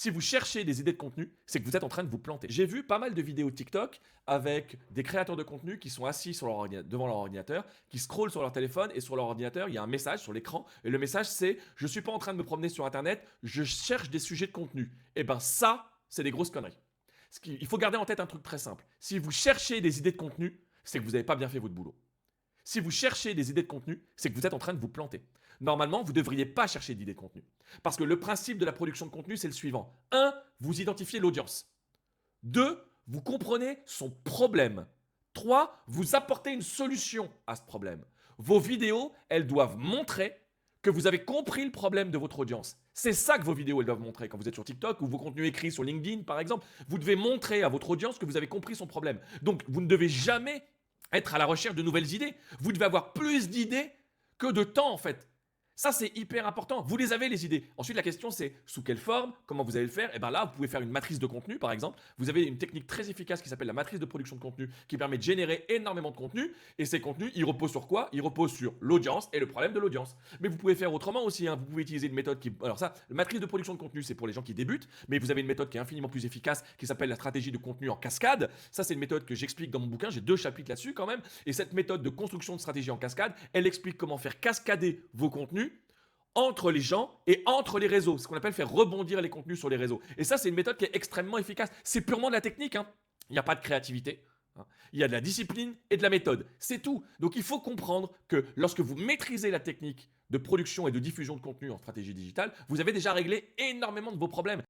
Si vous cherchez des idées de contenu, c'est que vous êtes en train de vous planter. J'ai vu pas mal de vidéos TikTok avec des créateurs de contenu qui sont assis sur devant leur ordinateur, qui scrollent sur leur téléphone et sur leur ordinateur, il y a un message sur l'écran et le message c'est je suis pas en train de me promener sur internet, je cherche des sujets de contenu. Et ben ça, c'est des grosses conneries. Il faut garder en tête un truc très simple. Si vous cherchez des idées de contenu, c'est que vous n'avez pas bien fait votre boulot. Si vous cherchez des idées de contenu, c'est que vous êtes en train de vous planter. Normalement, vous ne devriez pas chercher d'idées de contenu. Parce que le principe de la production de contenu, c'est le suivant. 1. Vous identifiez l'audience. 2. Vous comprenez son problème. 3. Vous apportez une solution à ce problème. Vos vidéos, elles doivent montrer que vous avez compris le problème de votre audience. C'est ça que vos vidéos elles doivent montrer quand vous êtes sur TikTok ou vos contenus écrits sur LinkedIn par exemple. Vous devez montrer à votre audience que vous avez compris son problème. Donc vous ne devez jamais être à la recherche de nouvelles idées. Vous devez avoir plus d'idées que de temps en fait. Ça, c'est hyper important. Vous les avez, les idées. Ensuite, la question, c'est sous quelle forme, comment vous allez le faire. Et bien là, vous pouvez faire une matrice de contenu, par exemple. Vous avez une technique très efficace qui s'appelle la matrice de production de contenu, qui permet de générer énormément de contenu. Et ces contenus, ils reposent sur quoi? Ils reposent sur l'audience et le problème de l'audience. Mais vous pouvez faire autrement aussi. Hein. Vous pouvez utiliser une méthode qui... Alors ça, la matrice de production de contenu, c'est pour les gens qui débutent. Mais vous avez une méthode qui est infiniment plus efficace, qui s'appelle la stratégie de contenu en cascade. Ça, c'est une méthode que j'explique dans mon bouquin. J'ai 2 chapitres là-dessus quand même. Et cette méthode de construction de stratégie en cascade, elle explique comment faire cascader vos contenus entre les gens et entre les réseaux. C'est ce qu'on appelle faire rebondir les contenus sur les réseaux. Et ça, c'est une méthode qui est extrêmement efficace. C'est purement de la technique. Hein. Il n'y a pas de créativité. Hein. Il y a de la discipline et de la méthode. C'est tout. Donc il faut comprendre que lorsque vous maîtrisez la technique de production et de diffusion de contenu en stratégie digitale, vous avez déjà réglé énormément de vos problèmes.